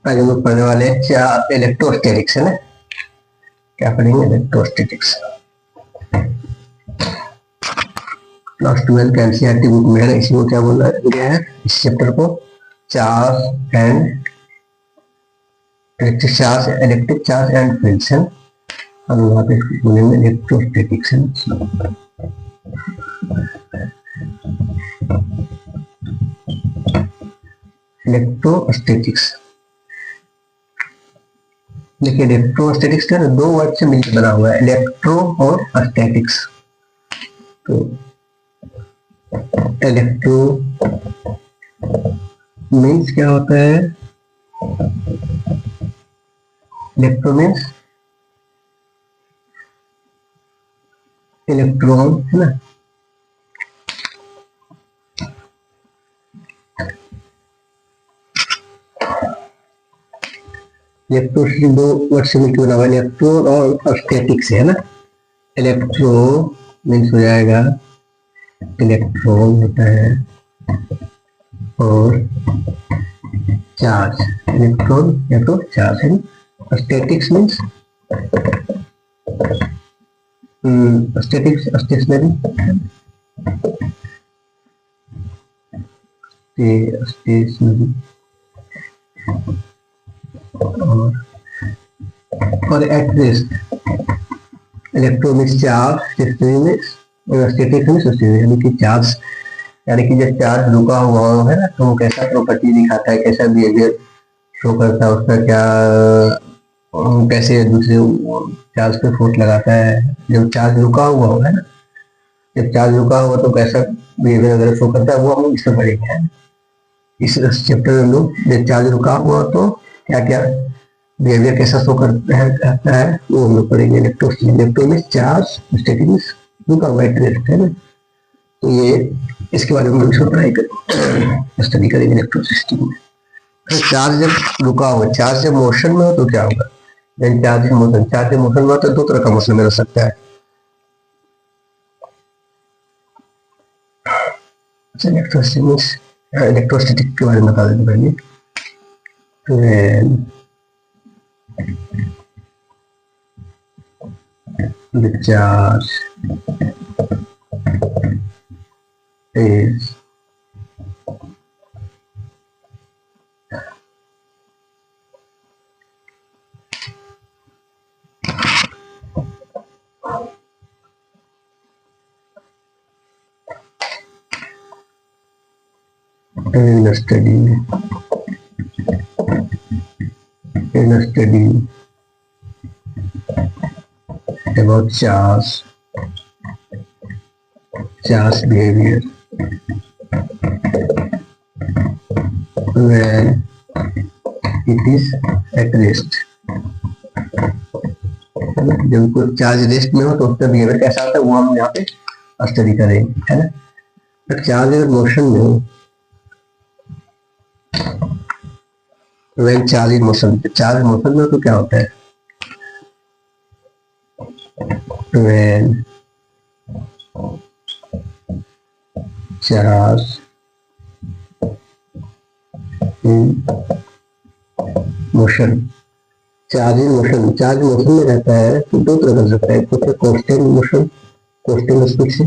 आज हम लोग पढ़ने वाले हैं क्या इलेक्ट्रोस्टैटिक्स है ना। क्या पढ़ेंगे? इलेक्ट्रोस्टैटिक्स क्लास 12 का एनसीईआरटी बुक में है ना। इसी को क्या बोला गया है इस चैप्टर को? Charge and electric charge and fields है। हम वहाँ पे बोलेंगे इलेक्ट्रोस्टैटिक्स है। इलेक्ट्रोस्टैटिक्स देखिए, इलेक्ट्रोस्टैटिक्स का दो वर्ड से मिलकर बना हुआ है, इलेक्ट्रो और स्टैटिक्स। तो इलेक्ट्रो मीन्स क्या होता है? इलेक्ट्रो मीन्स इलेक्ट्रॉन है ना। इलेक्ट्रो दो वर्ड से मिलकर बना हुआ है, इलेक्ट्रो और स्टैटिक्स है ना। इलेक्ट्रो मीन्स हो जाएगा इलेक्ट्रॉन होता है और चार्ज, इलेक्ट्रॉन या तो चार्ज है। Statics means statics stationary, stationary और at rest. Electro means charge, stationary means statics means stationary, यानी कि चार्ज, यानी कि जब चार्ज रुका हुआ है ना तो वो कैसा प्रॉपर्टी दिखाता है, कैसा बिहेवियर शो करता है, उसका क्या कैसे दूसरे चार्ज पे फोर्स लगाता है जब चार्ज रुका हुआ हो है ना। जब चार्ज रुका हुआ तो कैसा बिहेवियर वगैरह शो करता है वो हम इसमें पढ़ेंगे। इस चैप्टर में हम लोग जब चार्ज रुका हुआ तो क्या क्या बिहेवियर कैसा शो करता है वो हम लोग पढ़ेंगे। इलेक्ट्रो में चार्ज, स्टैटिक में रुका हुआ है ना। तो ये इसके बारे में हम इसको पढ़ाई करेंगे, स्टडी करेंगे इलेक्ट्रोसिटी में। तो चार्ज जब रुका हुआ, चार्ज जब मोशन में हो तो क्या होगा? चार्ज मोशन, चार्ज मोशन में हो तो दो तरह का मोशन में हो सकता है। इलेक्ट्रोस्टैटिक के बारे में बता देते पहले। The charge is in a study about charge behavior when it is at rest। जब कोई चार्ज रेस्ट में हो तो उसका बिहेवियर कैसा होता है वो हम यहाँ पे स्टडी करेंगे, है ना। तो चार्ज अगर मोशन में हो, when charge in motion, charge motion में हो तो क्या होता है? when charge in motion, charge in motion, charge motion में रहता है तो दो तरह कर सकता है। कुछ है कांस्टेंट मोशन, कांस्टेंट स्पीड से,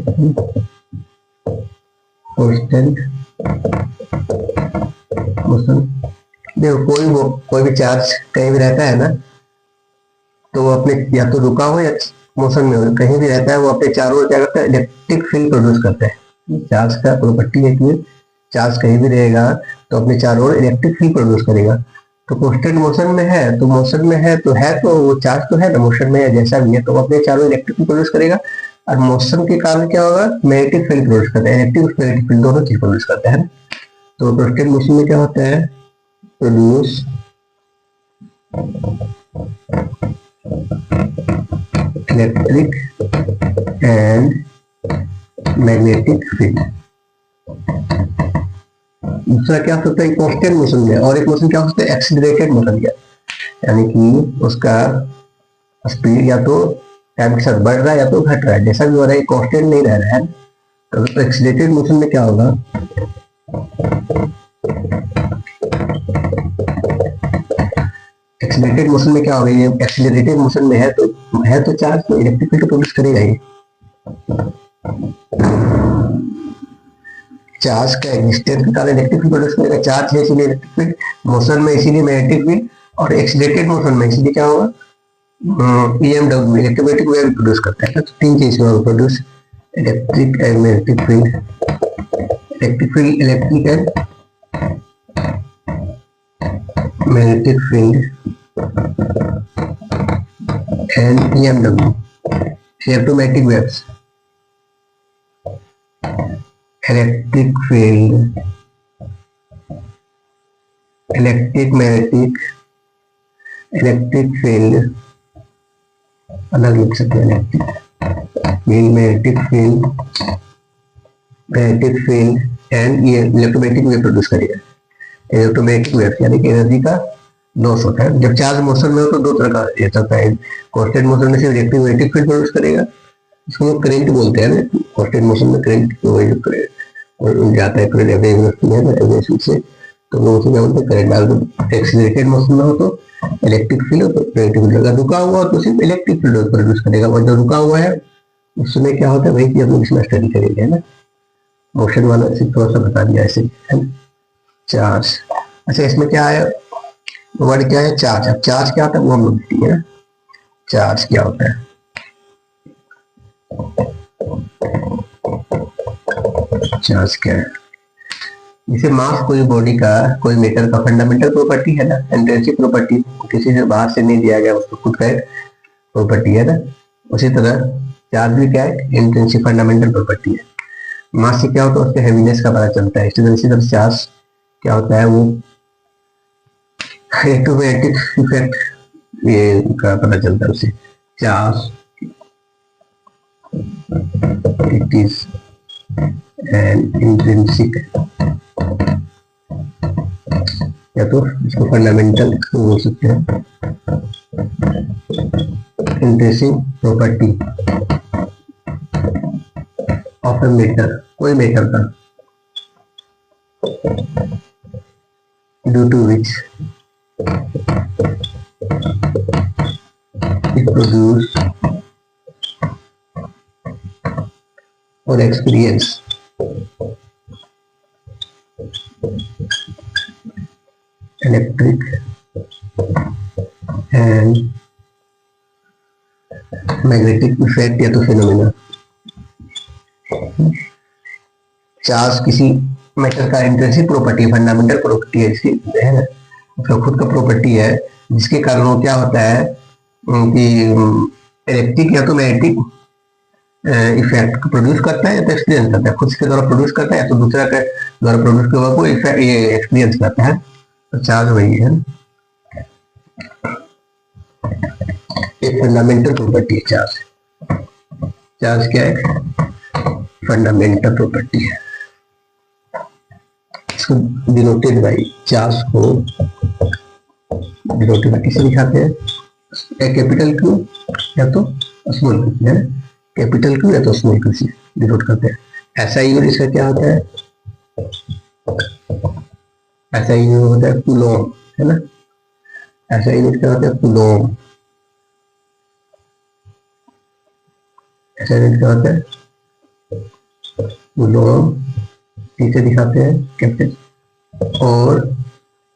कांस्टेंट मोशन। देखो कोई भी चार्ज कहीं भी रहता है ना तो वो अपने या तो रुका हो या मोशन में हो, कहीं भी रहता है वो अपने चारों ओर क्या करता है? इलेक्ट्रिक फील्ड प्रोड्यूस करता है। चार्ज का प्रॉपर्टी है कि चार्ज कहीं भी रहेगा तो अपने चारों ओर इलेक्ट्रिक फील्ड प्रोड्यूस करेगा। तो कांस्टेंट मोशन में है तो वो चार्ज तो है ना मोशन में, या जैसा भी है तो अपने चारों इलेक्ट्रिक फील्ड प्रोड्यूस करेगा। और मोशन के कारण क्या होगा? मैग्नेटिक फील्ड प्रोड्यूस करता है, इलेक्ट्रिक मैग्नेटिक फील्ड दोनों चीज प्रोड्यूस करता है। तो कांस्टेंट मोशन में क्या होता है? Produce electric and magnetic field. दूसरा क्या हो सकता है? कांस्टेंट मोशन में, और एक मोशन क्या हो सकता है? एक्सीलरेटेड मोशन का, यानी कि उसका स्पीड या तो टाइम के साथ बढ़ रहा है या तो घट रहा है, जैसा भी हो रहा है कांस्टेंट नहीं रह रहा है। तो एक्सीलरेटेड मोशन में क्या होगा? एक्सीलरेटेड मोशन में क्या होगा, ये एक्सीलरेटेड मोशन में है तो चार्ज तो इलेक्ट्रिक फील्ड प्रोड्यूस करेगा ही। चार्ज का एग्जिस्टेंस के कारण इलेक्ट्रिक फील्ड प्रोड्यूस करेगा, चार्ज है इसलिए इलेक्ट्रिक फील्ड, मोशन में इसीलिए मैग्नेटिक फील्ड, और एक्सीलरेटेड मोशन में इसीलिए क्या होगा, ईएमडब्ल्यू इलेक्ट्रोमैग्नेटिक वेव प्रोड्यूस करता है। तो तीन चीज होगा produce, electric and magnetic field, electric field, electric and magnetic field and EMW, electromagnetic waves, electric field, electric magnetic, electric field अलग लिख सकते हैं, electric field, magnetic field, magnetic field and ये इलेक्ट्रोमैग्नेटिक वेव प्रोड्यूस करेगा। Electromagnetic wave यानी कि energy का loss होता है। जब चार्ज मोशन में हो तो दो तरह का ये चलता है, कांस्टेंट मोशन में सिर्फ इलेक्ट्रोमैग्नेटिक फील्ड प्रोड्यूस करेगा, इसको लोग करंट बोलते हैं ना, कांस्टेंट मोशन में करंट करेगा जाता है, करंट एवरेशन से, तो लोग उसे क्या बोलते हैं, करंट डाल। एक्सीलरेटेड मोशन में हो तो इलेक्ट्रिक फील्ड और मैग्नेटिक फील्ड, अगर रुका हुआ हो तो सिर्फ इलेक्ट्रिक फील्ड प्रोड्यूस करेगा, और जब रुका हुआ है उस समय क्या होता है वही चीज हम लोग इसमें स्टडी करेंगे, है ना। मोशन वाला सिर्फ थोड़ा सा बता दिया ऐसे, है ना। चार्ज, अच्छा इसमें क्या है, वर्ड क्या है, चार्ज। अब चार्ज क्या होता है वो हम लोग देखेंगे ना, चार्ज क्या होता है। चार्ज क्या है, जैसे मास कोई बॉडी का, कोई मैटर का फंडामेंटल प्रॉपर्टी है ना, इंट्रिंसिक प्रॉपर्टी, किसी से बाहर से नहीं दिया गया, उसको खुद का प्रॉपर्टी है ना। उसी तरह चार्ज भी क्या है, इंट्रिंसिक फंडामेंटल प्रॉपर्टी है। मास से क्या होता है, उसके हेवीनेस का पता चलता है। इसी तरह चार्ज क्या होता है, वो इलेक्ट्रोमैग्नेटिक इफेक्ट ये का पता चलता है उससे। Charge it is an intrinsic, या तो इसको फंडामेंटल बोल सकते हैं, intrinsic property of a matter, कोई मैटर का, due to which it produce or experience electric and magnetic effect या तो phenomena। चार्ज किसी मैटर का इंट्रिंसिक प्रॉपर्टी, फंडामेंटल प्रॉपर्टी है, इसकी है ना, उसका खुद का प्रॉपर्टी है, जिसके कारण वो क्या होता है कि इलेक्ट्रिक या तो मैग्नेटिक इफेक्ट प्रोड्यूस करता है या तो एक्सपीरियंस करता है, खुद के द्वारा प्रोड्यूस करता है या तो दूसरा के द्वारा प्रोड्यूस किया हुआ को ये एक्सपीरियंस करता है। तो चार्ज वही है, एक फंडामेंटल प्रॉपर्टी है चार्ज। चार्ज क्या है, फंडामेंटल प्रॉपर्टी है। इसको डिनोटेड बाई, चार्ज को डिनोटेड बाई किसे दिखाते हैं, कैपिटल क्यू या तो स्मॉल क्यू, है ना, कैपिटल क्यू या तो स्मॉल क्यू से डिनोट करते हैं। ऐसा यूनिट इसका क्या होता है, ऐसा यूनिट होता है कूलोम, है ना। ऐसा यूनिट क्या होता है, कूलोम। ऐसा यूनिट क्या होता है, कूलोम, नीचे दिखाते हैं कैपिटल, और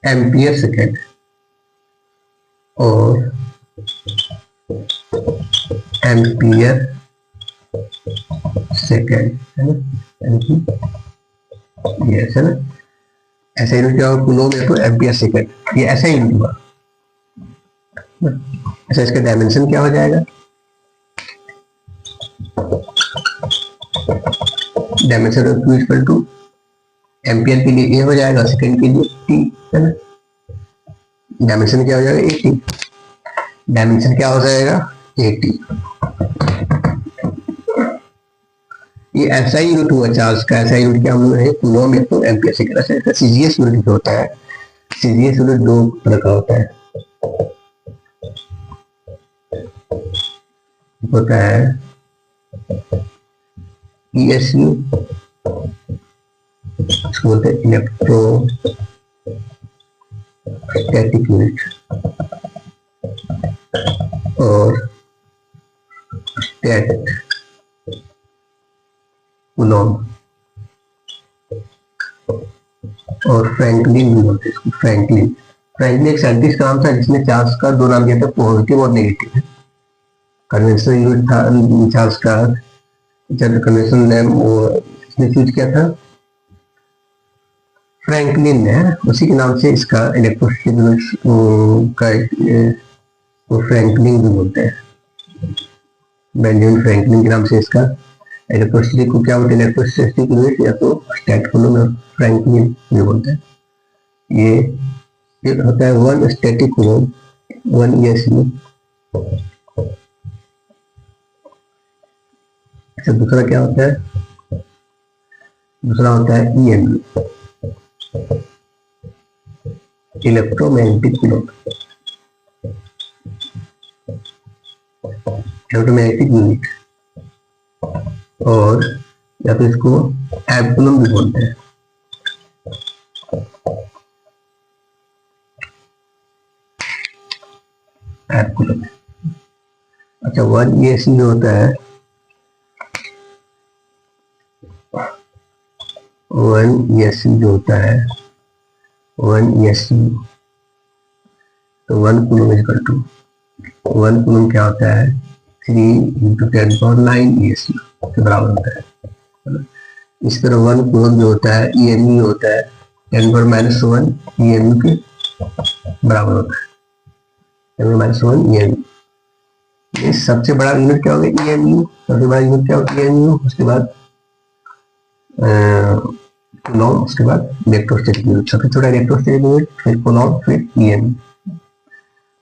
एम्पियर सेकेंड, और एम्पियर सेकेंड, है ना, यस, है ना। ऐसा यूनिट क्या होगा, कूलोम या तो एम्पियर सेकेंड, ये ऐसा यूनिट हुआ। ऐसा इसका डायमेंशन क्या हो जाएगा, dimension of Q equal two ampere के लिए ए हो जाएगा, सेकंड के लिए टी, है ना। डायमेंशन क्या हो जाएगा, 80, डायमेंशन क्या हो जाएगा 80। ये ऐसा ही यूनिट हुआ चार्ज का, ऐसा यूनिट क्या हम लोग है, कूलोम या तो एम्पियर सेकंड। ऐसा इसका सीजीएस यूनिट जो होता है, सीजीएस यूनिट दो तरह का होता है ESU, इसको बोलते हैं इलेक्ट्रो स्टैटिक यूनिट, और स्टेट कूलॉम और फ्रैंकलिन भी बोलते हैं इसको। फ्रैंकलिन एक साइंटिस्ट का नाम था जिसने चार्ल्स का दो नाम दिया था, पॉजिटिव और नेगेटिव। कन्वेंशनल यूनिट था चार्ल्स का, कन्वेंशनल नेम वो इसने चूज किया था फ्रैंकलिन ने, उसी के नाम से इसका इलेक्ट्रोस्टैटिक का वो फ्रैंकलिन भी बोलते हैं। बेंजामिन फ्रैंकलिन के नाम से इसका इलेक्ट्रोस्टैटिक को क्या बोलते हैं, इलेक्ट्रोस्टैटिक यूनिट या तो स्टैट कूलम और फ्रैंकलिन भी बोलते हैं। ये होता है one static coulomb, one ESU। अच्छा, दूसरा क्या होता है, दूसरा होता है EMU, electromagnetic coulomb, electromagnetic unit, और या तो इसको एब कूलम भी बोलते हैं। एब कूलम। अच्छा, वन ESU जो होता है, वन ESU जो होता है, वन ESU तो one coulomb is equal to, one coulomb क्या होता है, 3 × 10⁹ ESU के बराबर होता है। इस तरह वन कूलम जो होता है EMU होता है 10⁻⁻1 EMU के बराबर होता है, 10⁻⁻1 EMU। ये सबसे बड़ा यूनिट क्या होगा, EMU, सबसे बड़ा यूनिट क्या होगा EMU, उसके बाद कूलम, उसके बाद इलेक्ट्रोस्टैटिक यूनिट, सबसे छोटा इलेक्ट्रोस्टैटिक यूनिट, फिर कूलम, फिर EMU।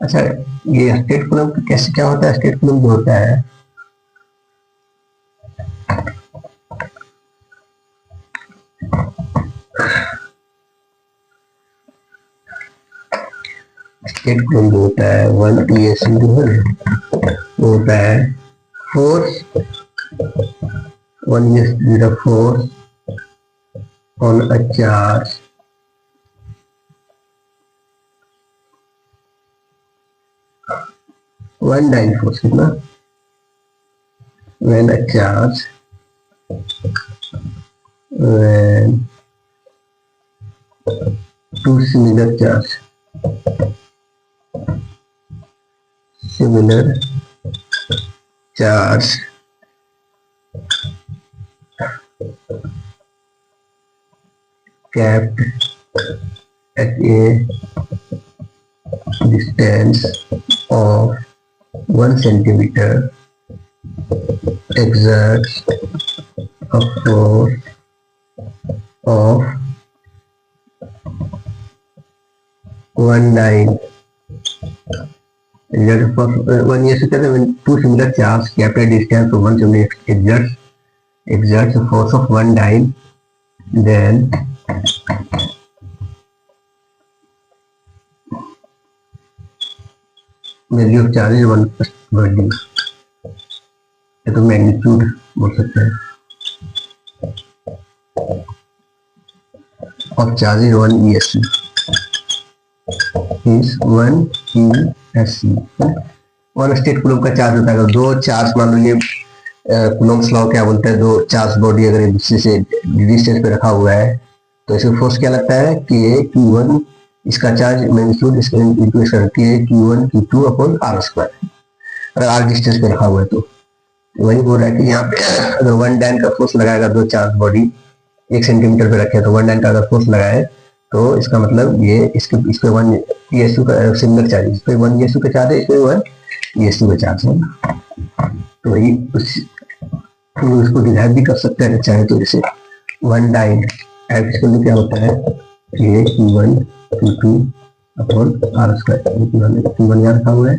अच्छा, ये स्टेट कूलम कैसे क्या होता है, स्टेट कूलम जो होता है स्टेट कूलम जो होता है, वन ESU जो है वो होता है force, one ESU force on a charge one dyne force कितना, when a charge, when two similar charge kept at a distance of 1 centimeter exerts a force of 1 dyne. One year when two similar charges kept at a distance of 1 centimeter exerts a force of 1 dyne, then value of charge 1 ये तो magnitude बोल सकते हैं of charge 1 ESC is 1 ESC। One state coulomb का charge होता है, अगर दो चार्ज मान लीजिए, कूलम्स लॉ क्या बोलते हैं, दो चार्ज बॉडी अगर एक दूसरे से डिस्टेंस पे रखा हुआ है तो इसमें फोर्स क्या लगता है कि Q1, इसका चार्ज मैग्नीट्यूड इसका इक्वेशन होती है Q1 Q2 अपॉन R², अगर R डिस्टेंस पे रखा हुआ है तो वही बोल रहा है कि यहाँ पे अगर 1 डाइन का फोर्स लगाएगा, दो चार्ज बॉडी 1 सेंटीमीटर पे रखे तो 1 डाइन का अगर फोर्स लगाए तो इसका मतलब ये इस पे 1 ESU का सिमिलर चार्ज, इस पे 1 ESU का चार्ज है, इस पे 1 ESU का चार्ज है ना, तो वही उसको डिवाइड भी कर सकते हैं चाहे तो, जैसे 1 डाइन एक्चुअली क्या होता है कि Q1 Q2 upon R², Q1 यहाँ रखा हुआ है,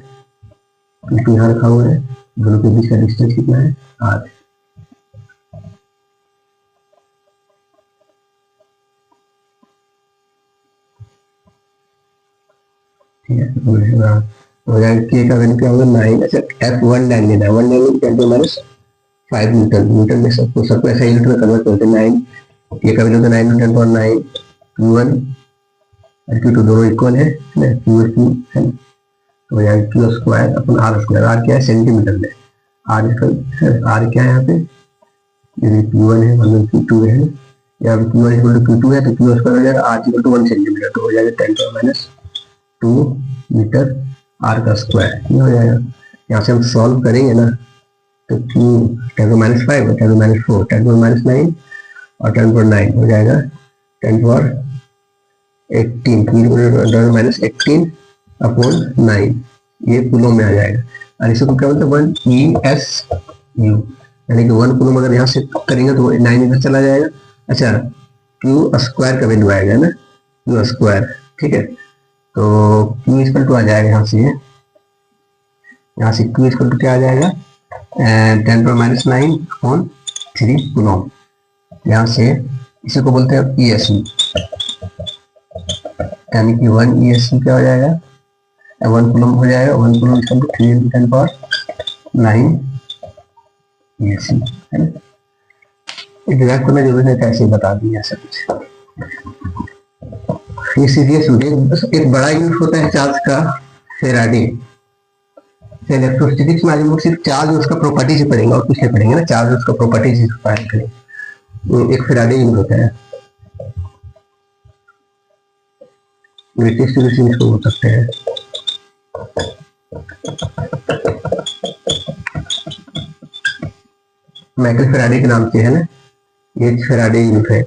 Q2 यहाँ रखा हुआ है, दोनों के बीच का डिस्टेंस कितना है, R। ठीक है, हो जाएगा K का वैल्यू क्या होगा 9। अच्छा, F1 डाइन लेना है, 1 डाइन 10⁻5 न्यूटन, न्यूटन में सबको ऐसा यूनिट में कन्वर्ट करते हैं। 9 K का वैल्यू तो 9 × 10⁻9, Q1 और Q2 दोनों इक्वल है ना, Q1 Q है ना, तो हो जाएगा क्यू स्क्वायर अपन आर स्क्वायर। आर क्या है सेंटीमीटर में, आर आर क्या है यहाँ पे, यदि P1 है मतलब P2 है, या P1 इक्वल टू P2 है तो क्यू स्क्वायर हो जाएगा आर इक्वल टू 1 सेंटीमीटर, तो हो जाएगा 10⁻² मीटर आर का स्क्वायर। ये हो जाएगा। यहाँ से हम सॉल्व करेंगे ना तो Q 10⁻5 और 10⁻4 10⁻9 और 10⁻9 हो जाएगा 10⁻18 अपॉन 9, ये कूलोम में आ जाएगा। और इसको क्या बोलते हैं 1 ESU, यानी कि 1 कूलोम अगर यहाँ से करेंगे तो 9 इधर चला जाएगा। अच्छा क्यू स्क्वायर का वैल्यू आएगा ना, क्यू स्क्वायर, ठीक है। तो क्यू इक्वल टू आ जाएगा यहाँ से क्यू इक्वल टू क्या आ जाएगा 10⁻9 अपॉन 3 कूलोम। यहाँ से इसी को बोलते हैं ESU, यानी कि 1 ESU क्या हो जाएगा 1 कूलोम हो जाएगा। 1 कूलोम इक्वल टू 3 × 10⁻9 ESU, है ना। डिराइव करना जरूरी है, कैसे बता दिया सब कुछ। ये सीरियस एक बड़ा यूनिट होता है चार्ज का फेराडे। इलेक्ट्रोस्टैटिक्स में आज हम लोग सिर्फ चार्ज उसका प्रॉपर्टी से पढ़ेंगे और कुछ नहीं पढ़ेंगे ना, चार्ज उसका प्रॉपर्टी से फाइंड करेंगे। एक फेराडे यूनिट होता है, ग्रेटेस्ट सोल्यूशन इसको बोल सकते हैं। माइकल फेराडे के नाम से है ना, ये फेराडे यूनिट है।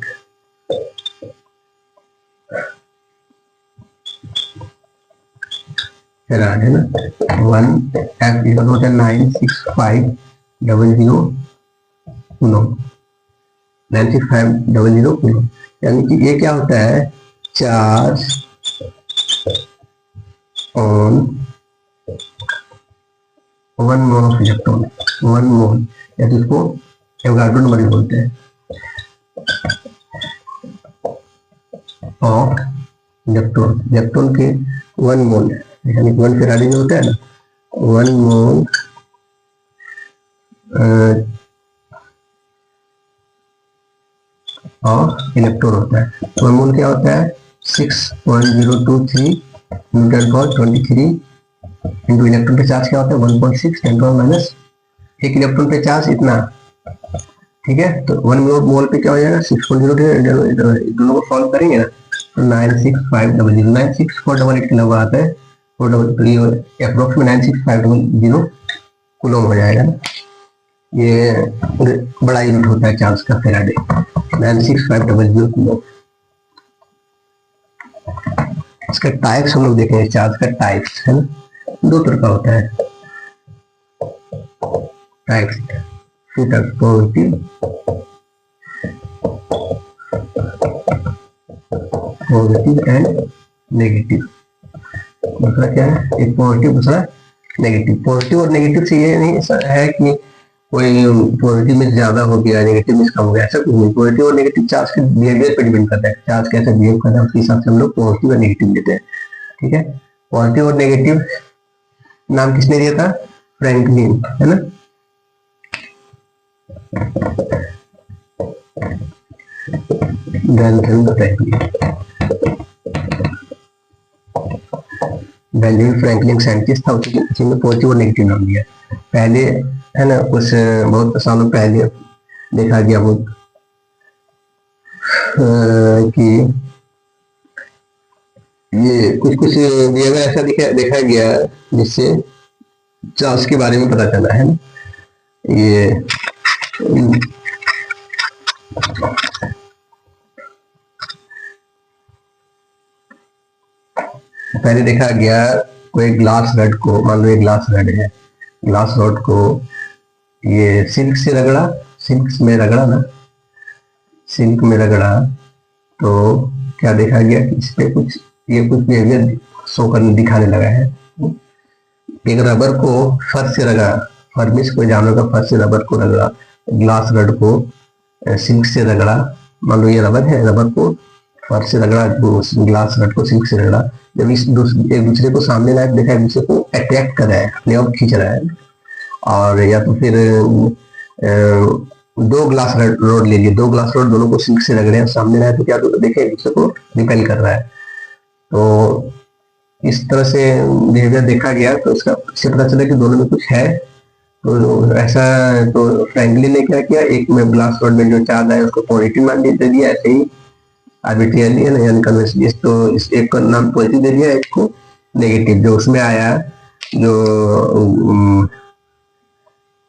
फेराड है ना, 1 F इक्वल होता है 96500 कूलोम, 96500 कूलोम। यानी कि ये क्या होता है charge on 1 mole of electron, 1 मोल, या तो इसको एवोगाड्रो नंबर भी बोलते हैं, ऑफ इलेक्ट्रॉन के 1 मोल, यानी 1 फेराडे जो होता है ना 1 मोल ऑफ इलेक्ट्रॉन होता है। 1 मोल क्या होता है 6.023 न्यूटन/23 इंटू इलेक्ट्रॉन पे चार्ज क्या होता है 1.6 10⁻⁻, एक इलेक्ट्रॉन पे चार्ज इतना, ठीक है। तो 1 मोल पे क्या हो जाएगा 6.023, दोनों को सॉल्व करेंगे ना तो 96500, 96488 के लगभग आता है, अप्रोक्सीमेट 96500 कूलोम हो जाएगा ना। ये बड़ा यूनिट होता है चार्ज का फेराडे, 96500 कूलोम। इसका टाइप्स हम लोग देखेंगे, चार्ज का टाइप्स है ना, 2 तरह का होता है टाइप्स, पॉजिटिव एंड नेगेटिव। दूसरा क्या है, एक पॉजिटिव दूसरा नेगेटिव। पॉजिटिव और नेगेटिव से ये नहीं है कि कोई पॉजिटिव में ज्यादा हो गया नेगेटिव में कम हो गया, ऐसा कुछ नहीं। पॉजिटिव और नेगेटिव चार्ज के बिहेवियर पर डिपेंड करता है, चार्ज कैसे बिहेव करता है उसके हिसाब से हम लोग पॉजिटिव और नेगेटिव लेते हैं, ठीक है। पॉजिटिव और नेगेटिव नाम किसने दिया था, फ्रैंकलिन, है ना। बेंजामिन फ्रैंकलिन साइंटिस्ट था, उसी ने पॉजिटिव और नेगेटिव नाम दिया पहले, है ना। कुछ बहुत सालों पहले देखा गया बहुत कि ये कुछ जगह ऐसा देखा गया जिससे चार्ज के बारे में पता चला, है ना। ये पहले देखा गया कोई ग्लास रड को, मान लो ये ग्लास रड है, ग्लास रड को ये सिल्क से रगड़ा, सिल्क में रगड़ा तो क्या देखा गया कि इस पे कुछ बिहेवियर शो करने दिखाने लगा है। एक रबर को फर्श से रगड़ा, फर्मिस को जानवर का फर्श से रबर को रगड़ा, ग्लास रड को सिल्क से रगड़ा, मान लो ये रबर है, रबर को फर्श से रगड़ा, ग्लास रड को सिल्क से रगड़ा। जब एक दूसरे को सामने लायक देखा, एक दूसरे को अट्रैक्ट कर रहा है, अपने आप खींच रहा है, और या तो फिर 2 ग्लास रोड ले लिए, 2 ग्लास रोड दोनों को सिल्क से रगड़े, सामने लाए तो क्या तो देखे एक दूसरे को रिपेल कर रहा है। तो इस तरह से बिहेवियर देखा गया, तो इससे पता चला कि दोनों में कुछ है। तो ऐसा, तो फ्रैंकलिन ने क्या किया, एक में ग्लास रॉड में जो चार्ज आया उसको पॉजिटिव मान दे दिया ऐसे ही आर्बिट्रियरली है, अनकन्वेंशनली। तो इस एक का नाम पॉजिटिव दे दिया, एक को नेगेटिव। जो उसमें आया, जो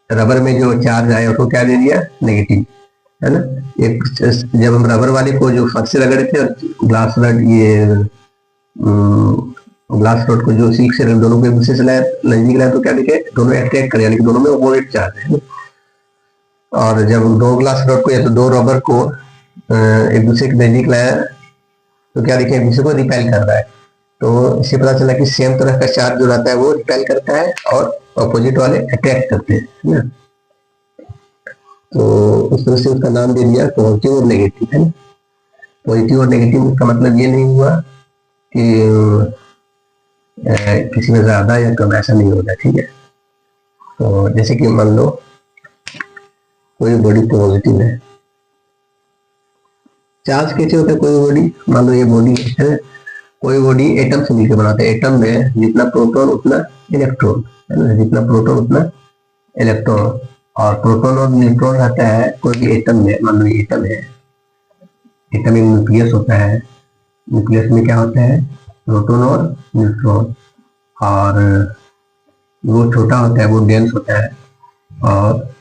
रबर में जो चार्ज आया उसको क्या दे दिया, नेगेटिव, है ना। एक जब हम रबर वाले को जो फर्स्ट से रगड़े थे, ग्लास रॉड, ये ग्लास रॉड को जो सिल्क से दोनों को एक दूसरे से लाया, नजदीक लाया, तो क्या देखे, दोनों अट्रैक्ट करे, यानी कि दोनों में अपोजिट चार्ज है। और जब दो ग्लास रॉड को या तो दो रबर को एक दूसरे के नजदीक लाया, तो क्या देखे, एक दूसरे को रिपेल कर रहा है। तो इससे पता चला कि सेम तरह का चार्ज जो रहता है वो रिपेल करता है और अपोजिट वाले अट्रैक्ट करते हैं ना। तो उस तरह से उसका नाम दे दिया पॉजिटिव और नेगेटिव, है ना। पॉजिटिव और नेगेटिव का मतलब ये नहीं हुआ कि किसी में ज्यादा या कम, ऐसा नहीं होगा, ठीक है। तो जैसे कि मान लो कोई बॉडी पॉजिटिव है, चार्ज कैसे होता है कोई बॉडी, मान लो ये बॉडी है, कोई बॉडी एटम से मिलकर बनाते हैं। एटम में जितना प्रोटॉन उतना इलेक्ट्रॉन, है ना, जितना प्रोटॉन उतना इलेक्ट्रॉन। और प्रोटॉन और न्यूट्रॉन रहता है कोई भी एटम में। मान लो ये एटम है, एटम में न्यूक्लियस होता है, न्यूक्लियस में क्या होता है, प्रोटॉन और न्यूट्रॉन। और वो छोटा होता है, वो डेंस होता है। और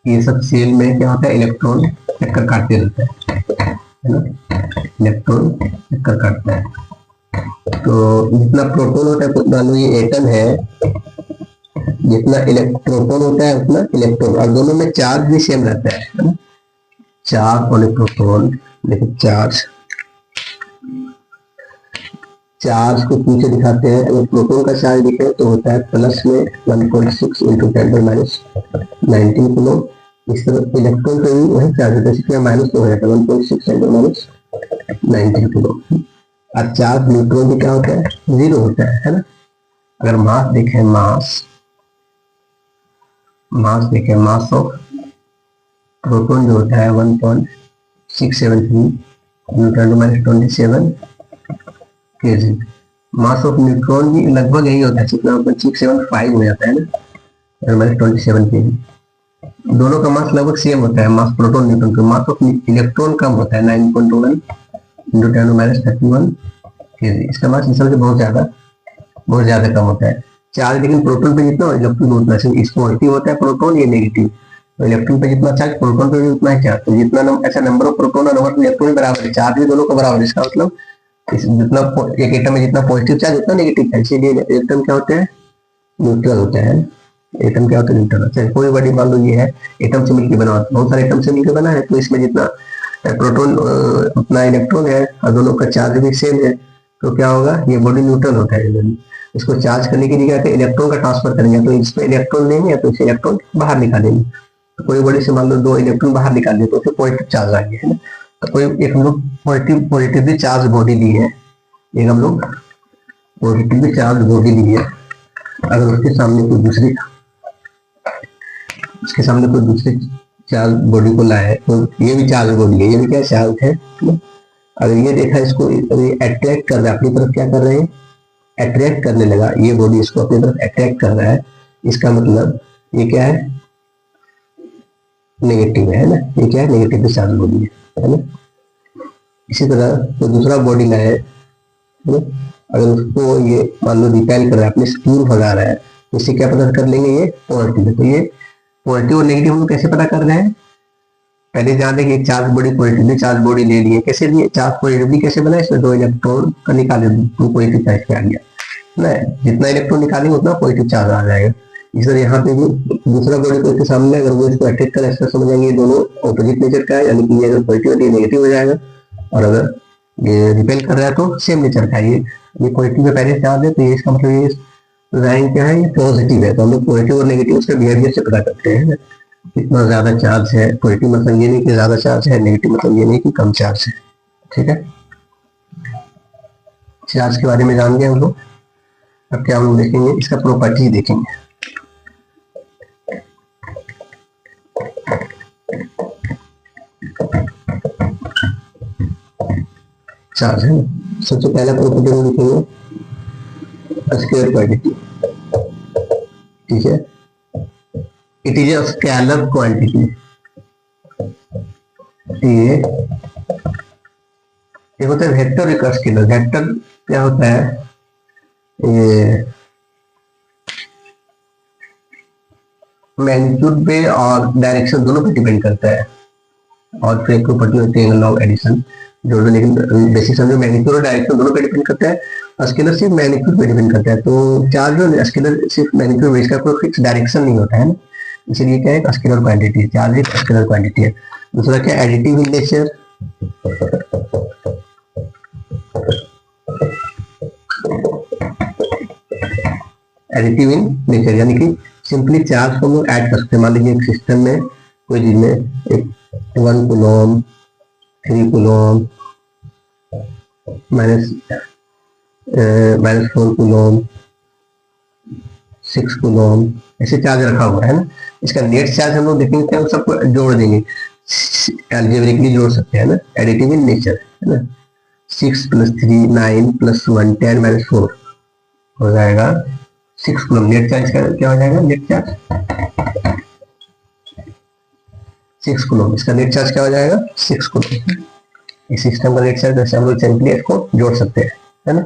ये सब सेल में क्या होता है, इलेक्ट्रॉन चक्कर काटते रहता है ना, इलेक्ट्रॉन चक्कर काटता है। तो जितना प्रोटॉन होता है, मान लो ये एटम है, जितना प्रोटॉन होता है उतना इलेक्ट्रॉन, और दोनों में चार्ज भी सेम रहता है ना, चार्ज और प्रोटॉन। लेकिन चार्ज को पीछे दिखाते हैं। अगर प्रोटॉन का चार्ज दिखे तो होता है प्लस में 1.6 इंटू 10⁻19 किलो। इस तरह इलेक्ट्रॉन का भी वही चार्ज होता है, इसलिए माइनस तो हो जाता है 1.6 10⁻19 किलो। और चार्ज न्यूट्रॉन भी क्या होता है, 0 होता है ना। अगर मास देखें, मास ऑफ प्रोटॉन जो होता है 1.673 into 10⁻27 KG. Mass of neutron भी लगभग यही होता है, कितना 675 हो जाता है ना, 27 केजी। दोनों का मास लगभग सेम होता है, मास प्रोटॉन न्यूट्रॉन का। मास ऑफ इलेक्ट्रॉन कम होता है, 9.1 इंटू 10⁻31 केजी। इसका मास इस से बहुत ज्यादा कम होता है। चार्ज लेकिन प्रोटॉन पे जितना, इलेक्ट्रॉन उतना, इसको पॉजिटिव होता है प्रोटॉन, ये नेगेटिव। तो इलेक्ट्रॉन पे जितना चार्ज, प्रोटॉन पे भी उतना ही चार्ज। तो जितना ऐसा नंबर ऑफ प्रोटॉन और नंबर ऑफ इलेक्ट्रॉन बराबर है, चार्ज भी दोनों का बराबर है। इसका मतलब जितना एक एटम में जितना पॉजिटिव चार्ज उतना नेगेटिव चार्ज। इसीलिए एटम क्या होते हैं, न्यूट्रल होता है। एटम क्या होता है, न्यूट्रल होता है। कोई बॉडी मान लो ये है, एटम से मिलकर बना होता है, बहुत सारे एटम से मिलकर बना है, तो इसमें जितना प्रोटॉन उतना इलेक्ट्रॉन है और दोनों का चार्ज भी सेम है, तो क्या होगा, ये बॉडी न्यूट्रल होता है। इसको चार्ज करने के लिए क्या है, इलेक्ट्रॉन का ट्रांसफर करेंगे, तो इसमें इलेक्ट्रॉन लेंगे तो इसे इलेक्ट्रॉन बाहर निकालेंगे। तो कोई बॉडी से मान लो 2 इलेक्ट्रॉन बाहर निकाल दिए तो उसे पॉजिटिव चार्ज आ गया, है ना। तो कोई एक हम लोग पॉजिटिवली चार्ज बॉडी ली है, एक हम लोग पॉजिटिवली चार्ज बॉडी ली है। अगर उसके सामने कोई दूसरी चार्ज बॉडी को लाए, तो ये भी चार्ज बॉडी है, ये भी क्या चार्ज है। अगर ये देखा, इसको अट्रैक्ट कर रहा है अपनी तरफ, क्या कर रहे हैं, अट्रैक्ट करने लगा, ये बॉडी इसको अपनी तरफ अट्रैक्ट कर रहा है, इसका मतलब ये क्या है, नेगेटिव है ना। ये क्या है, नेगेटिव चार्ज बॉडी है ना। इसी तरह तो दूसरा बॉडी लाए, अगर उसको ये मान लो रिपेल कर रहा है, अपने दूर भगा रहा है, तो इससे क्या पता कर लेंगे, ये पॉजिटिव है। तो ये पॉजिटिव और नेगेटिव हम लोग कैसे पता कर रहे हैं, पहले जान दें कि एक charge body positively charge body ले लिए, कैसे लिए, चार्ज पॉजिटिवली कैसे बना, इसमें 2 इलेक्ट्रॉन का निकाले, 2 पॉजिटिव चार्ज पे आ गया ना। जितना इलेक्ट्रॉन निकालेंगे उतना पॉजिटिव चार्ज आ जाएगा। इस तरह यहाँ पे भी दूसरा बॉडी को इसके सामने, अगर वो इसको अटैक कर, ऐसा समझेंगे दोनों ऑपोजिट नेचर का है, यानी कि ये अगर पॉजिटिव है तो ये नेगेटिव हो जाएगा, और अगर ये रिपेल कर रहा है तो सेम नेचर का है। ये पॉजिटिव में पहले चार्ज है, तो ये इसका मतलब ये लाइन क्या है, ये पॉजिटिव है। तो हम लोग पॉजिटिव और नेगेटिव उसके बिहेवियर से पता करते हैं, कितना ज्यादा चार्ज है। पॉजिटिव मतलब ये नहीं कि ज्यादा चार्ज है, नेगेटिव मतलब ये नहीं कि कम चार्ज है, ठीक है। चार्ज के बारे में जान गए हम लोग। अब क्या हम लोग देखेंगे, इसका प्रॉपर्टी देखेंगे। चार्ज है, सबसे पहला प्रॉपर्टी हम लिखेंगे स्केलर क्वांटिटी, ठीक है। It is a scalar quantity, ये होता है वेक्टर एक स्केलर। वेक्टर क्या होता है, ये मैग्नीट्यूड पे और डायरेक्शन दोनों पे डिपेंड करता है। और फिर एक प्रॉपर्टी होती है एंगल ऑफ एडिशन जोड़ दो, लेकिन बेसिक समझो मैग्नीट्यूड और डायरेक्शन दोनों पे डिपेंड करता है। स्केलर सिर्फ मैग्नीट्यूड पे डिपेंड करता है। तो चार्ज और स्केलर सिर्फ मैग्नीट्यूड पे, इसका कोई फिक्स डायरेक्शन नहीं होता है ना, इसलिए क्या है स्केलर क्वांटिटी है। चार्ज एक स्केलर क्वांटिटी है। दूसरा क्या, additive in nature, additive in nature यानी कि सिंपली चार्ज को हम लोग ऐड कर सकते हैं। मान लीजिए एक सिस्टम में कोई चीज में एक 1 कूलम, 3 कूलम, -4 कूलम, 6 कूलम, ऐसे चार्ज रखा हुआ है ना। इसका नेट चार्ज हम लोग देखेंगे क्या, सबको जोड़ देंगे, अलजेब्रिकली जोड़ सकते हैं ना, एडिटिव इन नेचर है ना। 6 + 3 9 + 1 10 -4 हो जाएगा 6 कूलम। नेट चार्ज का क्या हो जाएगा, नेट चार्ज 6 कूलम। इसका नेट चार्ज क्या हो जाएगा, 6 कूलम। इस सिस्टम का नेट चार्ज जैसे हम लोग सिंपली इसको जोड़ सकते हैं, है ना।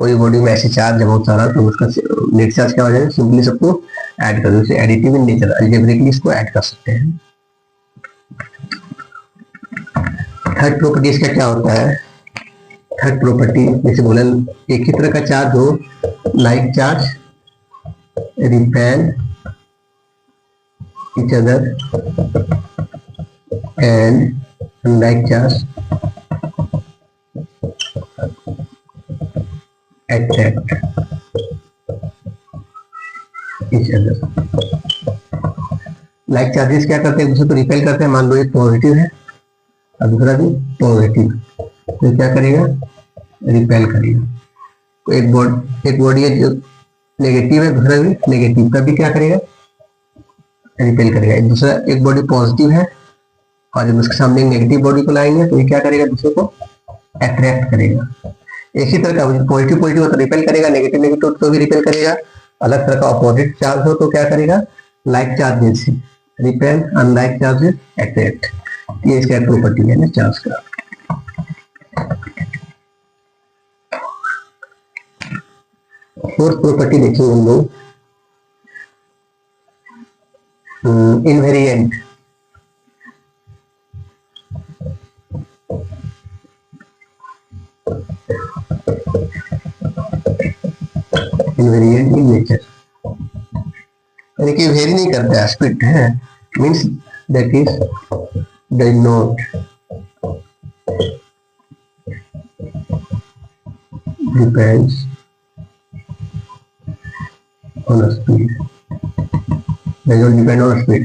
कोई बॉडी में ऐसे चार्ज है बहुत सारा, तो उसका नेट चार्ज क्या हो जाएगा, सिंपली सबको ऐड कर दो। इसे एडिटिव इन नेचर, अलजेब्रिकली इसको ऐड कर सकते हैं। थर्ड प्रॉपर्टी इसका क्या होता है, थर्ड प्रॉपर्टी जैसे बोला एक ही तरह का चार्ज हो, like charge repel each other and unlike charge attract each other। Like charges क्या करते हैं, दूसरे को रिपेल करते हैं। मान लो एक पॉजिटिव है और दूसरा भी पॉजिटिव, तो क्या करेगा, रिपेल करेगा। एक बॉडी है जो नेगेटिव है, दूसरा भी नेगेटिव, का भी क्या करेगा, रिपेल करेगा। एक बॉडी पॉजिटिव है और जब उसके सामने नेगेटिव बॉडी को लाएंगे तो ये क्या करेगा, दूसरे को अट्रैक्ट करेगा। एक ही तरह का पॉजिटिव पॉजिटिव हो तो रिपेल करेगा, नेगेटिव नेगेटिव तो भी रिपेल करेगा। अलग तरह का अपोजिट चार्ज हो तो क्या करेगा, like charges repel, unlike charges attract. ये इसका प्रॉपर्टी है ना चार्ज का। फोर्थ प्रॉपर्टी देखिए हम लोग, इनवेरिएंट। इनवेरिएंट इन नेचर यानी कि वेरी नहीं करता है, स्प्लिट है, means that is does not depends on speed, does not depend on speed,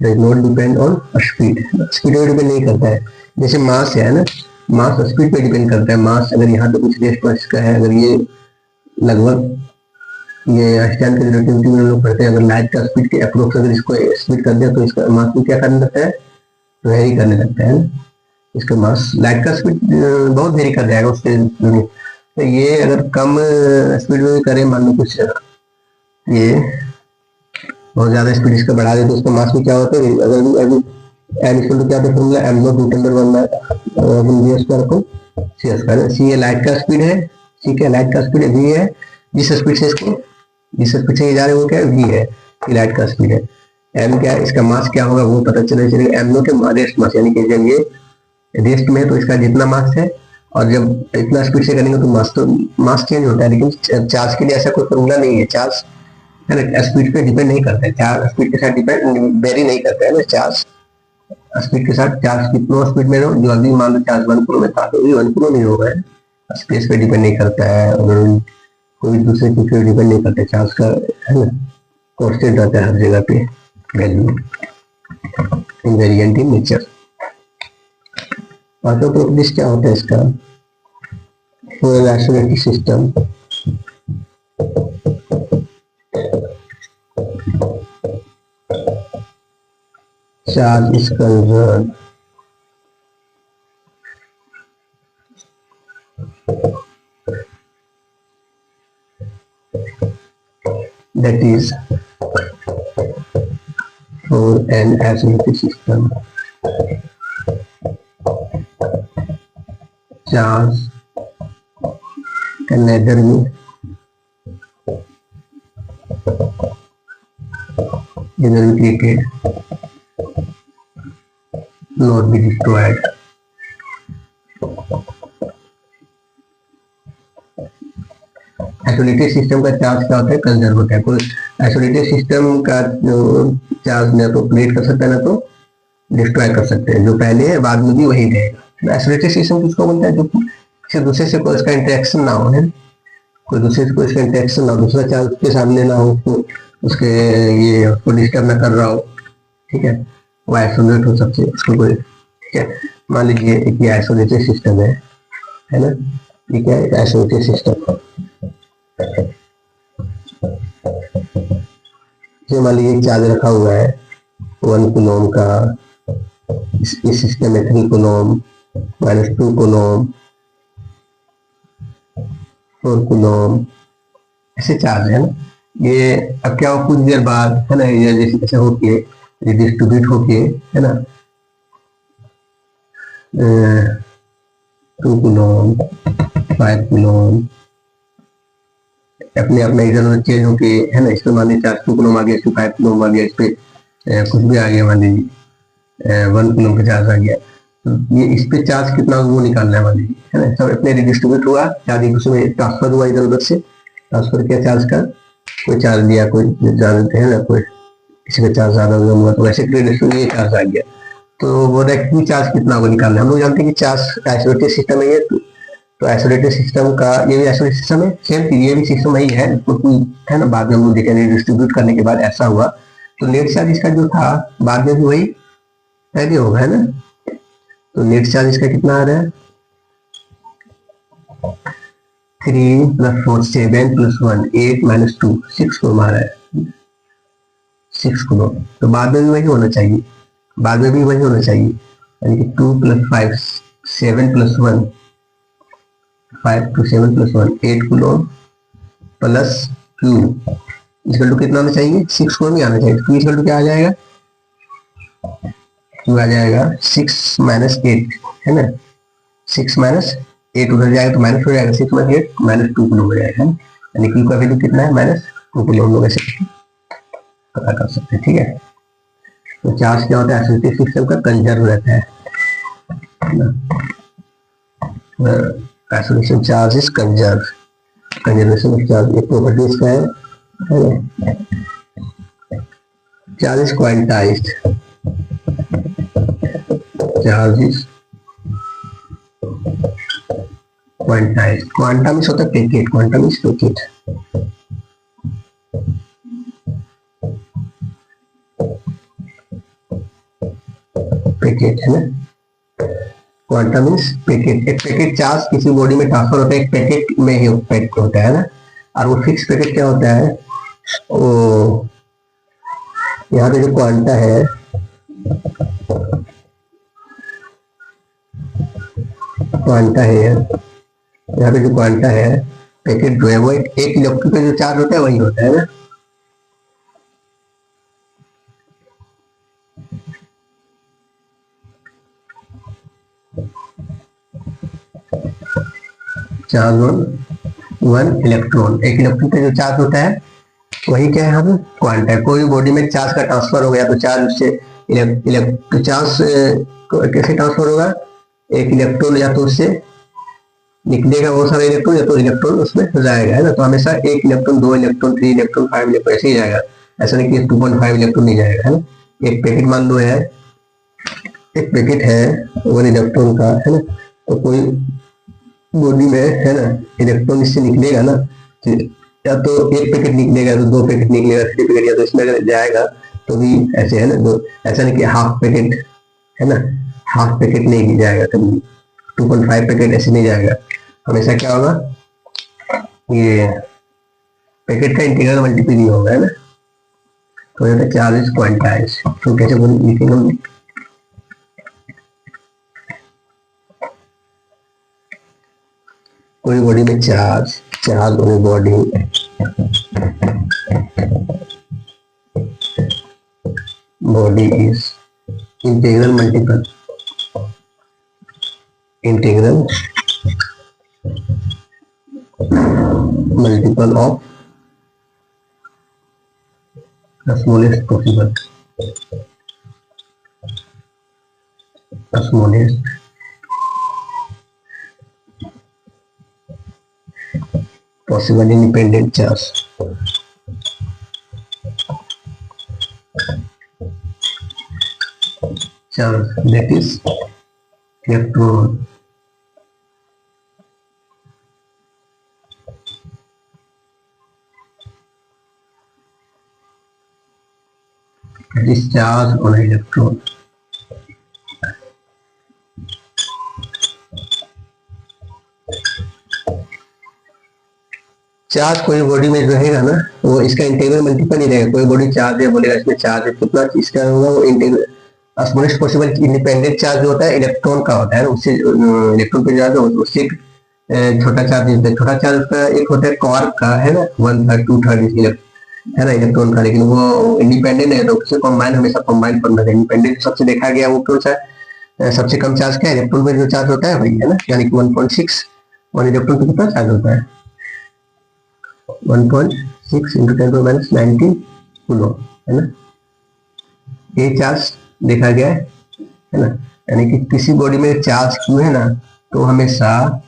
does not depend on speed, speed पे डिपेंड नहीं करता है। जैसे मास है ना, मास स्पीड पे डिपेंड करता है। मास अगर यहाँ पे कुछ रेस्ट पर का है, अगर ये लगभग ये आइंस्टाइन की रिलेटिविटी में लोग पढ़ते हैं, अगर लाइट का स्पीड के अप्रोक्स अगर इसको स्पीड कर दिया तो इसका मास भी क्या करने लगता है, वेरी करने लगता है। इसका मास लाइट का स्पीड बहुत वेरी कर जाएगा उससे। तो ये अगर कम स्पीड में करे, मान लो कुछ ये बहुत ज्यादा स्पीड इसका बढ़ा दे तो उसका मास भी क्या होता है, अगर अभी एम इक्वल टू क्या होता है formula, am not Newton one square को सी स्क्वायर। सी ये लाइट का स्पीड है, सी क्या लाइट का स्पीड है, वी है। जिस स्पीड से इसको जिस स्पीड से ये जा रहे हैं वो क्या है, वी है, ये लाइट का स्पीड है। एम क्या है, इसका मास क्या होगा वो पता चलेगा। एम नॉट है रेस्ट मास, यानी कि जब ये रेस्ट में है तो इसका जितना मास है, और जब इतना स्पीड से करेंगे तो मास चेंज होता है। लेकिन चार्ज के लिए ऐसा कोई फॉर्मूला नहीं है। चार्ज है ना स्पीड पे डिपेंड नहीं करता है, चार्ज स्पीड के साथ डिपेंड वेरी नहीं करता है ना। चार्ज स्पीड के साथ, चार्ज कितना स्पीड में हो, जो अभी मान लो चार्ज 1 कूलम में था तो 1 कूलम नहीं होगा, स्पेस पे डिपेंड नहीं करता है, और कोई दूसरे चीज पे डिपेंड नहीं करता है। चार्ज का है ना कांस्टेंट रहता है हर जगह पे वैल्यू, इनवेरिएंट इन नेचर। पांचवा प्रॉपर्टीज क्या होता है इसका, for electromagnetic system charge is conserved that is for an isolated system charge can neither be created nor be destroyed. Isolated system का चार्ज क्या होता है? कंजर्व होता है। कोई आइसोलेटेड सिस्टम का जो चार्ज ना तो क्रिएट कर सकता है ना तो डिस्ट्रॉय कर सकते हैं। जो पहले है बाद में भी वही रहेगा। आइसोलेटेड सिस्टम किसको बोलता है? जो किसी दूसरे से कोई इसका इंटरेक्शन ना हो, है कोई दूसरे से कोई इसका इंटरेक्शन ना हो, दूसरा चार्ज उसके सामने ना हो, उसके ये उसको डिस्टर्ब ना कर रहा हो, ठीक है, वो आइसोलेट हो सकते उसको कोई, ठीक है। मान लीजिए एक ये आइसोलेटेड सिस्टम है ना, ये क्या है? Isolated system. मान लीजिए चार्ज रखा हुआ है 1 कूलम का, इस सिस्टम में 3 कूलम, -2 कूलम, 4 कूलम, ऐसे चार्ज है ना। ये अब क्या हो, कुछ देर बाद है ना, ये जैसे कैसे होके डिस्ट्रीब्यूट होके, है ना, 2 कूलम, 5 कूलम, अपने अपने इधर चेंज होके, है ना। इसमें मान लीजिए 2 कूलम आ गया, इसमें 5 कूलम आ गया, इस पे कुछ भी आ गया, मान लीजिए 1 कूलम का चार्ज आ गया, तो ये इस पे चार्ज कितना वो निकालना है, मान लीजिए, है ना। सब अपने डिस्ट्रीब्यूट हुआ चार्ज, एक दूसरे में ट्रांसफर हुआ, इधर उधर से ट्रांसफर किया चार्ज का, कोई चार्ज दिया, कोई जानते हैं ना, कोई किसी का चार्ज ज्यादा हुआ तो वैसे ये चार्ज आ गया, तो वो रिएक्टिव चार्ज कितना वो निकालना है। हम लोग जानते हैं कि चार्ज आइसोलेटेड सिस्टम है ये, तो आइसोलेटेड सिस्टम का ये भी आइसोलेटेड सिस्टम है, सेम चीज ये भी सिस्टम ही है, तो कोई है ना, बाद में हम लोग देखेंगे डिस्ट्रीब्यूट करने के बाद ऐसा हुआ, तो नेट चार्ज इसका जो था बाद में भी वही पहले होगा, है ना। तो नेट चार्ज इसका कितना आ रहा है? 3 + 4 7 + 1 8 - 2 6 को मारा है, 6 को, तो बाद में भी वही होना चाहिए, बाद में भी वही होना चाहिए, यानी कि 2 + 5 7 + 1 5 to 7 + 1 8 coulomb plus Q equal to कितना होना चाहिए? 6 कूलम ही आना चाहिए। Q इक्वल टू क्या आ जाएगा? Q आ जाएगा 6 - 8, है ना, 6 - 8 उधर जाएगा तो माइनस हो जाएगा, 6 - 8 -2 कूलम हो जाएगा, यानी Q का वैल्यू कितना है? -2 कूलम। लोग ऐसे पता कर सकते हैं, ठीक है। तो चार्ज क्या होता है? आइसोलेटेड सिस्टम का कंजर्व रहता है ना, isolation charge is conserved, conservation of charge एक property इसका है, charge is quantized, charge is quantized, quantum is होता है packet, quantum is packet, packet है ना, क्वांटम मीन्स पैकेट। एक पैकेट चार्ज किसी बॉडी में ट्रांसफर होता है, एक पैकेट में ही पैकेट होता है ना, और वो फिक्स पैकेट क्या होता है? वो यहाँ पे जो क्वांटा है, क्वांटा है यहाँ पे जो क्वांटा है, पैकेट जो है वो एक इलेक्ट्रॉन का जो चार्ज होता है वही होता है ना। चार्ज ऑन 1 इलेक्ट्रॉन, एक इलेक्ट्रॉन का जो चार्ज होता है वही क्या है? हम क्वांटा है। कोई बॉडी में चार्ज का ट्रांसफर हो गया तो चार्ज उससे चार्ज कैसे ट्रांसफर होगा? एक इलेक्ट्रॉन या तो उससे निकलेगा बहुत सारे इलेक्ट्रॉन, या तो इलेक्ट्रॉन उसमें जाएगा, है ना। तो हमेशा 1 इलेक्ट्रॉन 2 इलेक्ट्रॉन 3 इलेक्ट्रॉन 5 इलेक्ट्रॉन ऐसे ही जाएगा, ऐसा नहीं कि 2.5 इलेक्ट्रॉन नहीं जाएगा, है ना। एक पैकेट मान लो है, एक पैकेट है 1 इलेक्ट्रॉन का, है ना, तो कोई बॉडी में, है ना, इलेक्ट्रॉन इससे निकलेगा ना, या तो एक पैकेट निकलेगा, तो 2 पैकेट निकलेगा, 3 पैकेट, या तो इसमें अगर जाएगा तो भी ऐसे, है ना। तो ऐसा नहीं कि हाफ पैकेट, है ना, हाफ पैकेट नहीं जाएगा कभी, 2.5 पैकेट ऐसे नहीं जाएगा, हमेशा क्या होगा? ये पैकेट का इंटीग्रल मल्टीपल ही होगा, है ना। तो ये चार्ज इज क्वांटाइज, तो कैसे लिखेंगे हम? कोई बॉडी में charge on body body is integral multiple of the smallest possible independent charge. That is electron. That is charge on an electron. Charge कोई बॉडी में रहेगा ना, वो इसका इंटीग्रल मल्टीपल ही रहेगा। कोई बॉडी चार्ज है, बोलेगा इसमें चार्ज है, कितना इसका होगा वो integral smallest possible independent charge जो होता है इलेक्ट्रॉन का होता है ना, उससे इलेक्ट्रॉन पे चार्ज उससे छोटा चार्ज होता है। छोटा चार्ज उसका एक होता है क्वार्क का, है ना, 1/3 2/3 है ना इलेक्ट्रॉन का, लेकिन वो इंडिपेंडेंट है तो उससे कंबाइन हमेशा कंबाइन करना है। इंडिपेंडेंट सबसे देखा गया वो कौन सा सबसे कम चार्ज क्या है, इलेक्ट्रॉन पे जो चार्ज होता है वही है ना, यानी कि 1.6 वन इलेक्ट्रॉन पे कितना चार्ज होता है 1.6 × 10⁻19 कूलम, है ना, ये चार्ज देखा गया है ना। यानी कि किसी बॉडी में चार्ज क्यू है ना तो हमेशा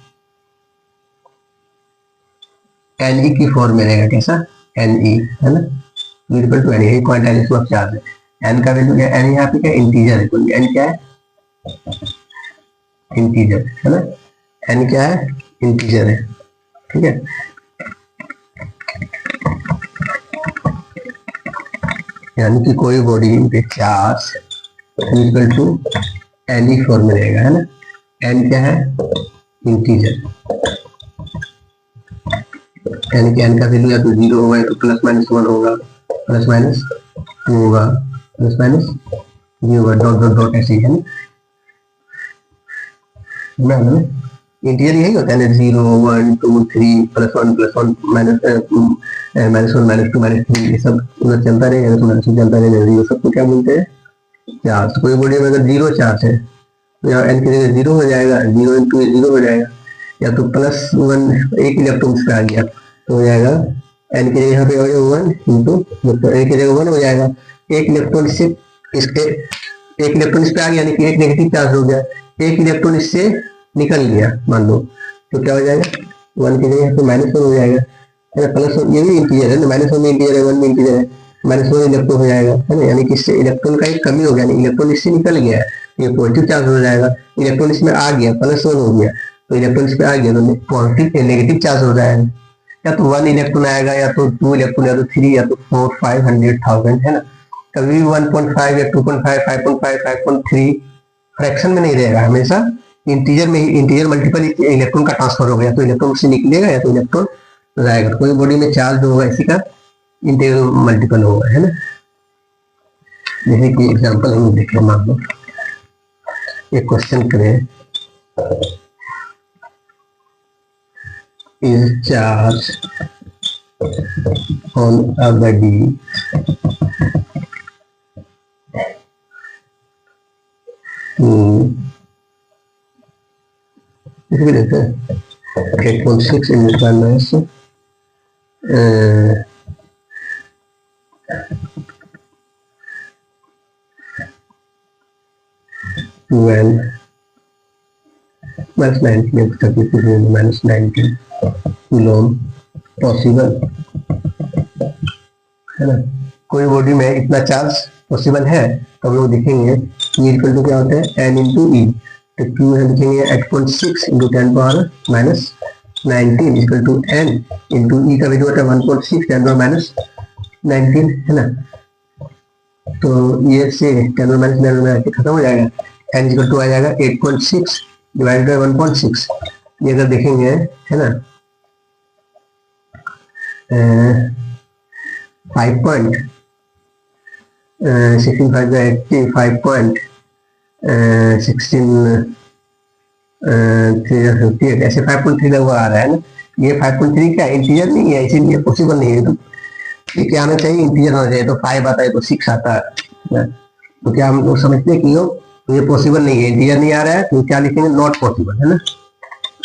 Ne की फॉर्म में रहेगा। कैसा Ne, है ना, equal to Ne, quantization of charge है। n का वैल्यू क्या है, n यहाँ पे क्या इंटीजर है, n क्या है इंटीजर, है ना, n क्या है इंटीजर है, ठीक है। यानी कि कोई बॉडी पे charge equal to Ne form में रहेगा, है ना। n क्या है इंटीजर, यानी कि n का वैल्यू या तो 0 होगा या तो +-1 होगा, +-2 होगा, +-3 होगा, डॉट ऐसे ही, है ना। इंटीजर यही होता है ना, 0 1 2 3 +1 +1 -1 -2 -3 ये सब उधर चलता रहेगा, चलता रहेगा। जीरो सबको क्या बोलते हैं चार्ज। कोई बॉडी में अगर 0 चार्ज है तो यहाँ n की जगह 0 हो जाएगा, 0 × 0 हो जाएगा, या तो +1 एक इलेक्ट्रॉन इस पे आ गया तो हो जाएगा n की जगह यहाँ पे 1 × a की जगह 1 हो जाएगा। एक इलेक्ट्रॉन इससे इसके एक इलेक्ट्रॉन इस पे आ गया, यानी कि एक नेगेटिव चार्ज हो गया, एक इलेक्ट्रॉन इससे निकल गया मान लो, तो क्या हो जाएगा 1 की जगह यहाँ पे -1 हो जाएगा, है ना, +1 ये भी इंटीजर है ना, -1 में इंटीजर है, 1 में इंटीजर है, -1 इलेक्ट्रॉन हो जाएगा, है ना। यानी कि इससे इलेक्ट्रॉन का एक कमी हो गया, इलेक्ट्रॉन इससे निकल गया, ये पॉजिटिव चार्ज हो जाएगा। इलेक्ट्रॉन इसमें आ गया, +1 हो गया, तो इलेक्ट्रॉन इस पे आ गया तो पॉजिटिव नेगेटिव चार्ज हो जाएगा। या तो 1 इलेक्ट्रॉन आएगा, या तो 2 इलेक्ट्रॉन, या तो 3, या तो 4 500,000, है ना। कभी 1.5 या 2.5 5.5 5.3 फ्रैक्शन में नहीं रहेगा, हमेशा इंटीजर में ही, इंटीजर मल्टीपल इलेक्ट्रॉन का ट्रांसफर हो गया तो इलेक्ट्रॉन से निकलेगा या तो इलेक्ट्रॉन जाएगा। कोई बॉडी में चार्ज होगा इसी का इंटीजर मल्टीपल होगा, है ना। जैसे कि एग्जांपल हम देखें, मान लो एक क्वेश्चन करें, is charge on a body इसमें देखते हैं 8.6 × 12 -19 कूलम पॉसिबल, है ना। कोई बॉडी में इतना चार्ज पॉसिबल है तो हम लोग देखेंगे इक्वल टू क्या होता है n × e, तो Q है लिखेंगे 8.6 × 10⁻19 इक्वल टू n × e का वैल्यू होता है 1.6 10⁻19, है ना। तो ये से 10⁻19 खत्म हो जाएगा, n इक्वल टू आ जाएगा 8.6 डिवाइडेड बाय 1.6। ये अगर देखेंगे, है ना, 16 5 80 5.16 3 58 ऐसे 5.3 लगा आ रहा है ना। ये 5.3 क्या इंटीजर नहीं है, इसीलिए पॉसिबल नहीं है। तो ये क्या आना चाहिए, इंटीजर होना चाहिए। तो 5 आता है तो 6 आता है। तो क्या हम लोग समझते हैं कि ये पॉसिबल नहीं है, इंटीजर नहीं आ रहा है, तो क्या लिखेंगे, नॉट पॉसिबल, है ना,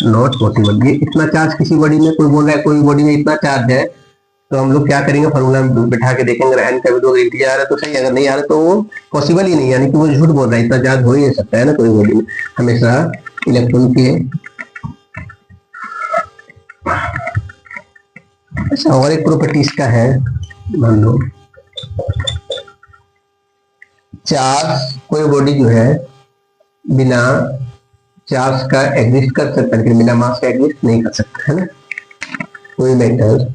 नॉट पॉसिबल। ये इतना चार्ज किसी बॉडी में, कोई बोल रहा है कोई बॉडी में इतना चार्ज है, तो हम लोग क्या करेंगे, फॉर्मूला में बैठा के देखेंगे, रहन का भी तो इंटीजर आ रहा है तो सही, अगर नहीं आ रहा तो वो पॉसिबल ही नहीं, यानी कि वो झूठ बोल रहा है, इतना चार्ज हो ही नहीं सकता है ना कोई बॉडी में। हमेशा इलेक्ट्रॉन के अच्छा, और एक प्रॉपर्टी इसका है, मान लो चार्ज, कोई बॉडी जो है बिना चार्ज का एग्जिस्ट कर सकता है, लेकिन बिना मास का एग्जिस्ट नहीं कर सकता, है ना। कोई metal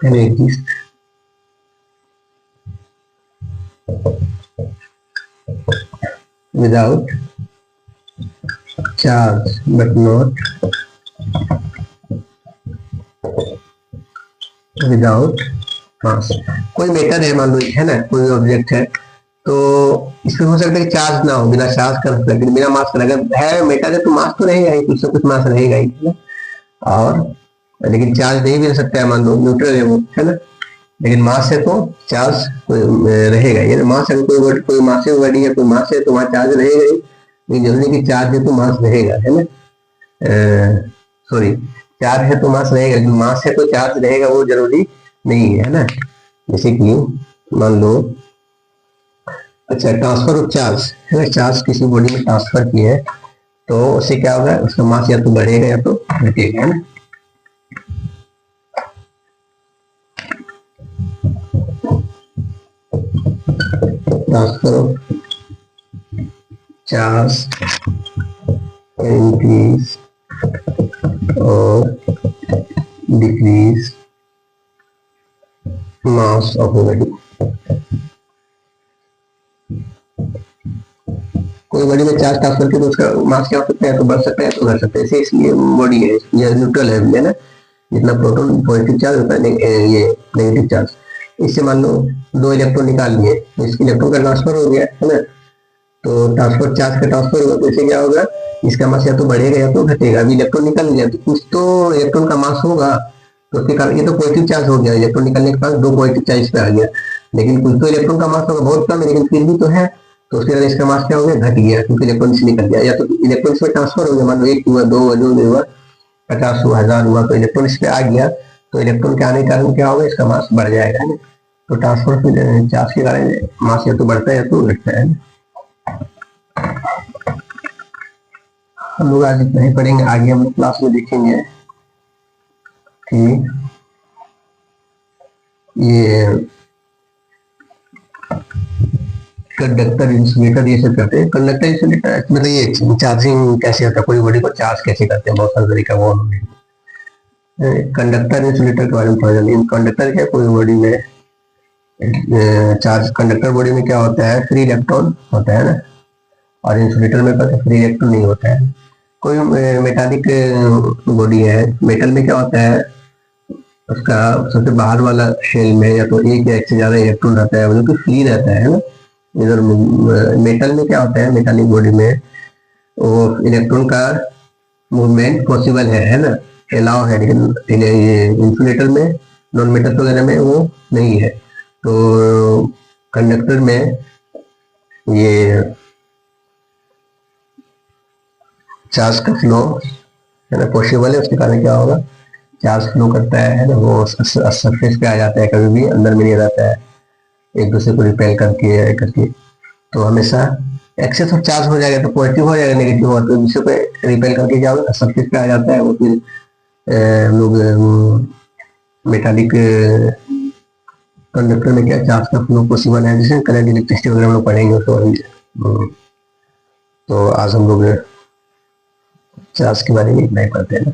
can exist without charge but not without mass. कोई मेटर है, मान लो, है ना, कोई ऑब्जेक्ट है, तो इसमें हो सकता है कि चार्ज ना हो, बिना चार्ज कर सकते, लेकिन बिना मास कर, अगर है मेटर है तो मास तो रहेगा ही, कुछ से कुछ मास रहेगा ही, है ना। और लेकिन चार्ज नहीं भी सकता है, मान लो न्यूट्रल है वो, है ना, लेकिन मास है तो चार्ज रहेगा, यानी मास है, कोई मास है बॉडी है, कोई मास है तो वहाँ चार्ज रहेगा ही, लेकिन जरूरी कि चार्ज है तो मास रहेगा, है ना, सॉरी, चार्ज है तो मास रहेगा, लेकिन मास है तो चार्ज रहेगा, वो जरूरी नहीं है ना। जैसे कि मान लो, अच्छा, ट्रांसफर ऑफ चार्ज, है ना, चार्ज किसी बॉडी में ट्रांसफर किए है तो उससे क्या होगा, उसका मास या तो बढ़ेगा या तो घटेगा, है ना। ट्रांसफर ऑफ चार्ज इंक्रीज और डिक्रीज मास ऑफ बॉडी। कोई बॉडी में चार्ज ट्रांसफर के तो उसका मास क्या हो सकता है, तो बढ़ सकता है तो घट सकता है, ऐसे इसलिए बॉडी है, ये न्यूट्रल है ना, जितना प्रोटॉन पॉजिटिव चार्ज होता है, ये नेगेटिव चार्ज। इससे मान लो 2 इलेक्ट्रॉन निकाल लिए, तो इस इलेक्ट्रॉन का ट्रांसफर हो गया, है ना, तो ट्रांसफर चार्ज का ट्रांसफर होगा, तो इससे क्या होगा, इसका मास या तो बढ़ेगा या तो घटेगा। अभी इलेक्ट्रॉन निकल गया तो कुछ तो इलेक्ट्रॉन का मास होगा, तो उसके कारण ये तो पॉजिटिव चार्ज हो गया, इलेक्ट्रॉन निकलने के बाद 2 पॉजिटिव चार्ज पे आ गया, लेकिन कुछ तो इलेक्ट्रॉन का मास होगा, बहुत कम है लेकिन फिर भी तो है, तो उसके कारण इसका मास क्या हो गया, घट गया, क्योंकि इलेक्ट्रॉन से निकल गया, या तो इलेक्ट्रॉन इसमें ट्रांसफर हो गया, मान लो 1 हुआ, 2 हुआ, जो भी हुआ, 50 हुआ, 1000 हुआ, तो इलेक्ट्रॉन इस पे आ गया, तो इलेक्ट्रॉन के आने के कारण क्या होगा, इसका मास बढ़ जाएगा, है ना। तो ट्रांसफर चार्ज के कारण मास या तो बढ़ता है या तो घटता है। हम लोग आज इतना ही पढ़ेंगे, आगे हम क्लास में देखेंगे कि ये कंडक्टर इंसुलेटर ये सब करते हैं। कंडक्टर इंसुलेटर मतलब ये चार्जिंग कैसे होता है, कोई बॉडी को चार्ज कैसे करते हैं, बहुत सारा तरीका वो कंडक्टर इंसुलेटर के बारे में पढ़ा जाए। कंडक्टर क्या, कोई बॉडी में चार्ज, कंडक्टर बॉडी में क्या होता है, फ्री इलेक्ट्रॉन होता है ना, और इंसुलेटर में क्या फ्री इलेक्ट्रॉन नहीं होता है। कोई मेटालिक बॉडी है, मेटल में क्या होता है, उसका सबसे बाहर वाला शेल में या तो एक या एक से ज्यादा इलेक्ट्रॉन रहता है, जो कि फ्री रहता है ना। इधर मेटल में क्या होता है, मेटालिक बॉडी में वो इलेक्ट्रॉन का मूवमेंट पॉसिबल है ना, अलाउ है, लेकिन ये इंसुलेटर में, नॉन मेटल वगैरह में वो नहीं है। तो कंडक्टर में ये चार्ज का फ्लो है ना पॉसिबल है, उसके कारण क्या होगा, चार्ज फ्लो करता है ना, वो सरफेस पे आ जाता है, कभी भी अंदर में नहीं रहता है, एक दूसरे को रिपेल करके। तो हमेशा एक्सेस ऑफ चार्ज हो जाएगा तो पॉजिटिव हो जाएगा, नेगेटिव हो तो दूसरे पे रिपेल करके क्या होगा, सरफेस पे आ जाता है वो। फिर लोग मेटालिक कंडक्टर में क्या चार्ज का फ्लो पॉसिबल है, जैसे करंट इलेक्ट्रिसिटी वगैरह हम लोग पढ़ेंगे तो आज हम लोग चार्ज के बारे में इतना ही पढ़ते हैं ना।